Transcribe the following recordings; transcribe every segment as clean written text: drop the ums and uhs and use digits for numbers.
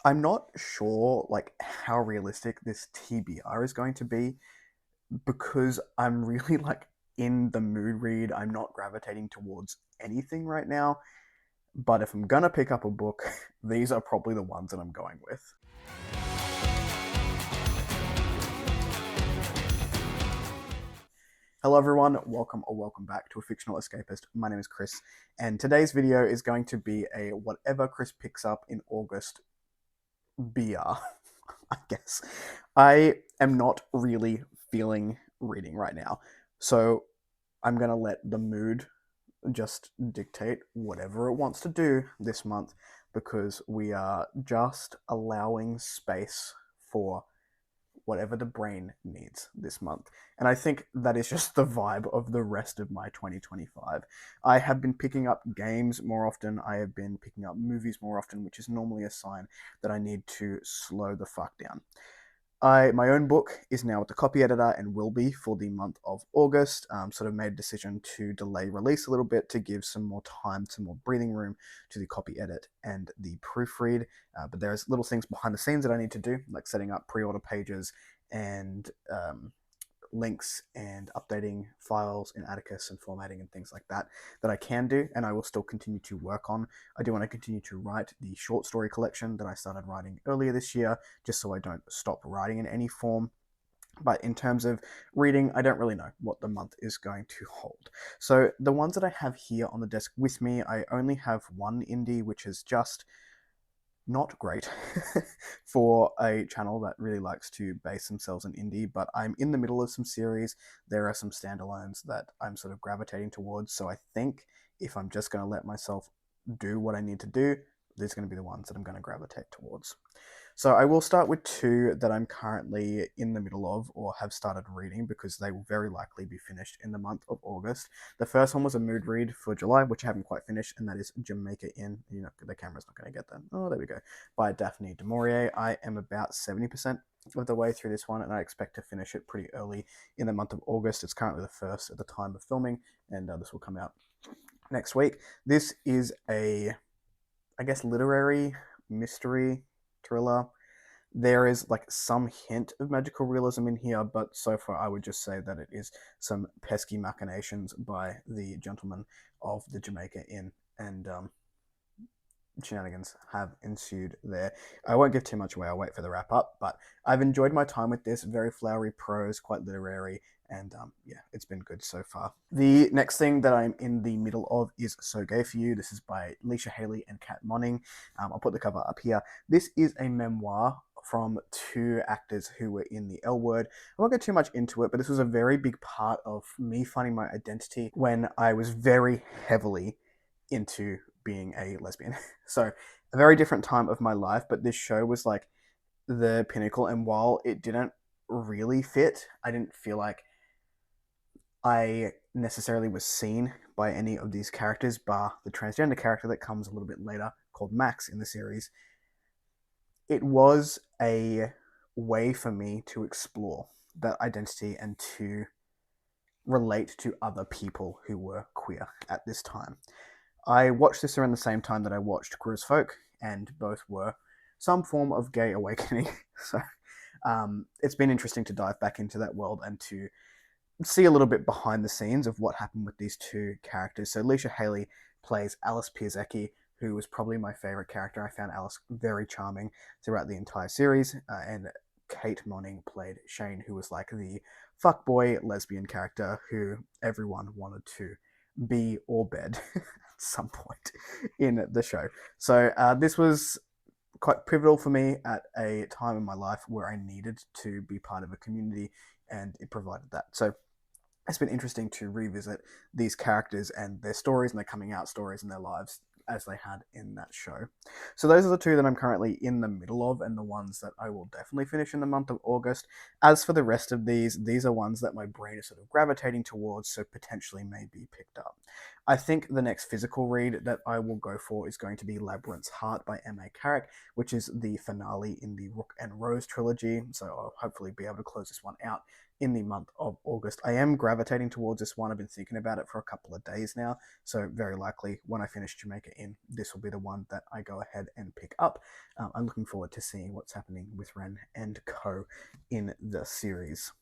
I'm not sure like how realistic this TBR is going to be because I'm really like in the mood read. I'm not gravitating towards anything right now, but if I'm gonna pick up a book, these are probably the ones that I'm going with. Hello everyone, welcome or welcome back to A Fictional Escapist. My name is Kris, and today's video is going to be a whatever Kris picks up in August BR, I guess. I am not really feeling reading right now, so I'm gonna let the mood just dictate whatever it wants to do this month because we are just allowing space for whatever the brain needs this month. And I think that is just the vibe of the rest of my 2025. I have been picking up games more often. I have been picking up movies more often, which is normally a sign that I need to slow the fuck down. My own book is now with the copy editor and will be for the month of August. Sort of made a decision to delay release a little bit to give some more time, some more breathing room to the copy edit and the proofread. But there's little things behind the scenes that I need to do, like setting up pre-order pages and links and updating files in Atticus and formatting and things like that that I can do and I will still continue to work on. I do want to continue to write the short story collection that I started writing earlier this year, just so I don't stop writing in any form. But in terms of reading, I don't really know what the month is going to hold. So the ones that I have here on the desk with me, I only have one indie, which is just not great for a channel that really likes to base themselves in indie, but I'm in the middle of some series. There are some standalones that I'm sort of gravitating towards, so I think if I'm just going to let myself do what I need to do, these are going to be the ones that I'm going to gravitate towards. So I will start with two that I'm currently in the middle of or have started reading because they will very likely be finished in the month of August. The first one was a mood read for July, which I haven't quite finished, and that is Jamaica Inn. You know, the camera's not going to get that. Oh, there we go. By Daphne du Maurier. I am about 70% of the way through this one, and I expect to finish it pretty early in the month of August. It's currently the first at the time of filming, and this will come out next week. This is a, I guess, literary mystery thriller. There is like some hint of magical realism in here, but so far I would just say that it is some pesky machinations by the gentleman of the Jamaica Inn, and shenanigans have ensued there. I won't give too much away, I'll wait for the wrap up, but I've enjoyed my time with this. Very flowery prose, quite literary, and yeah, it's been good so far. The next thing that I'm in the middle of is So Gay For You. This is by Leisha Haley and Kat Monning. I'll put the cover up here. This is a memoir from two actors who were in the L Word. I won't get too much into it, but this was a very big part of me finding my identity when I was very heavily into being a lesbian. So a very different time of my life, but this show was like the pinnacle. And while it didn't really fit, I didn't feel like I necessarily was seen by any of these characters, bar the transgender character that comes a little bit later called Max in the series. It was a way for me to explore that identity and to relate to other people who were queer at this time. I watched this around the same time that I watched Queer Folk, and both were some form of gay awakening. So it's been interesting to dive back into that world and to see a little bit behind the scenes of what happened with these two characters. So Leisha Haley plays Alice Piasecki, who was probably my favorite character. I found Alice very charming throughout the entire series, and Kate Monning played Shane, who was like the fuckboy lesbian character who everyone wanted to be or bed at some point in the show. So this was quite pivotal for me at a time in my life where I needed to be part of a community, and it provided that. So it's been interesting to revisit these characters and their stories and their coming out stories and their lives as they had in that show. So those are the two that I'm currently in the middle of and the ones that I will definitely finish in the month of August. As for the rest of these are ones that my brain is sort of gravitating towards, so potentially may be picked up. I think the next physical read that I will go for is going to be Labyrinth's Heart by M.A. Carrick, which is the finale in the Rook and Rose trilogy. So I'll hopefully be able to close this one out in the month of August. I am gravitating towards this one. I've been thinking about it for a couple of days now. So very likely when I finish Jamaica Inn, this will be the one that I go ahead and pick up. I'm looking forward to seeing what's happening with Ren and Co. in the series.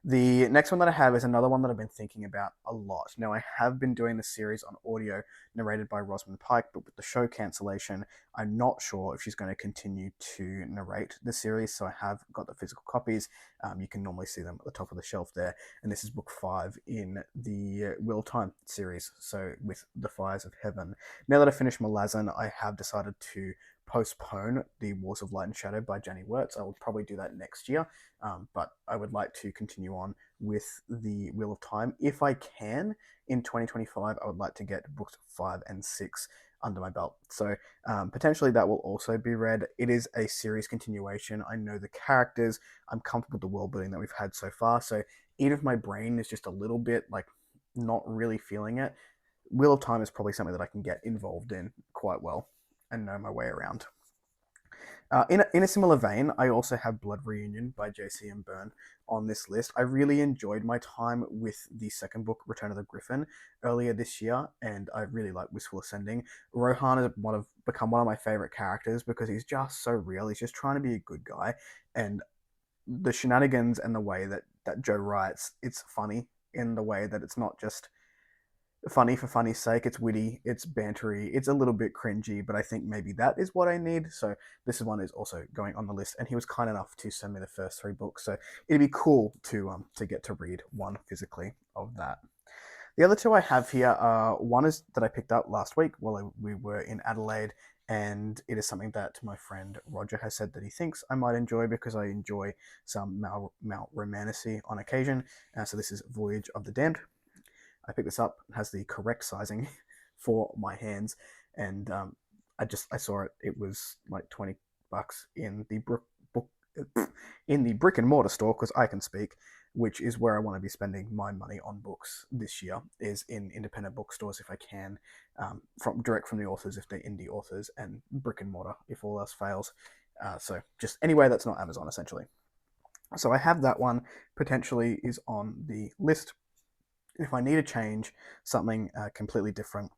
The next one that I have is another one that I've been thinking about a lot. Now, I have been doing the series on audio narrated by Rosamund Pike, but with the show cancellation, I'm not sure if she's going to continue to narrate the series. So I have got the physical copies. You can normally see them at the top of the shelf there. And this is book 5 in the Wheel of Time series. So with The Fires of Heaven. Now that I finished Malazan, I have decided to postpone the Wars of Light and Shadow by Jenny Wirtz. I will probably do that next year, but I would like to continue on with the Wheel of Time. If I can, in 2025, I would like to get books 5 and 6 under my belt. So potentially that will also be read. It is a series continuation. I know the characters. I'm comfortable with the world building that we've had so far. So even if my brain is just a little bit like not really feeling it, Wheel of Time is probably something that I can get involved in quite well and know my way around. In a similar vein, I also have Blood Reunion by J.C.M. Byrne on this list. I really enjoyed my time with the second book, Return of the Griffin, earlier this year, and I really like Wistful Ascending. Rohan has become one of my favorite characters because he's just so real. He's just trying to be a good guy, and the shenanigans and the way that Joe writes, it's funny in the way that it's not just funny for funny's sake. It's witty, it's bantery, it's a little bit cringy, but I think maybe that is what I need. So this one is also going on the list, and he was kind enough to send me the first 3 books. So it'd be cool to get to read one physically of that. The other 2 I have here are one is that I picked up last week while we were in Adelaide, and it is something that my friend Roger has said that he thinks I might enjoy because I enjoy some mal romancy on occasion. So this is Voyage of the Damned. I picked this up. It has the correct sizing for my hands, and I saw it. It was like $20 in the in the brick and mortar store, because I can speak, which is where I want to be spending my money on books this year, is in independent bookstores if I can, from direct from the authors if they're indie authors, and brick and mortar if all else fails. So just anyway, that's not Amazon essentially. So I have that one, potentially is on the list. If I need to change something completely different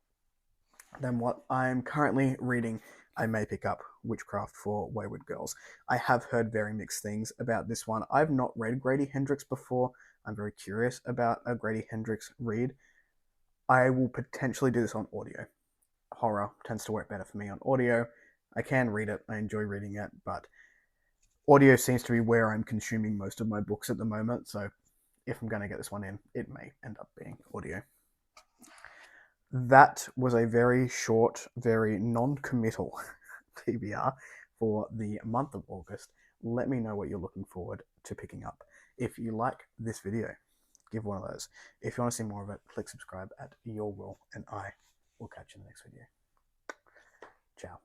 than what I'm currently reading, I may pick up Witchcraft for Wayward Girls. I have heard very mixed things about this one. I've not read Grady Hendrix before. I'm very curious about a Grady Hendrix read. I will potentially do this on audio. Horror tends to work better for me on audio. I can read it. I enjoy reading it, but audio seems to be where I'm consuming most of my books at the moment, so if I'm going to get this one in, it may end up being audio. That was a very short, very non-committal TBR for the month of August. Let me know what you're looking forward to picking up. If you like this video, give one of those. If you want to see more of it, click subscribe at your will, and I will catch you in the next video. Ciao.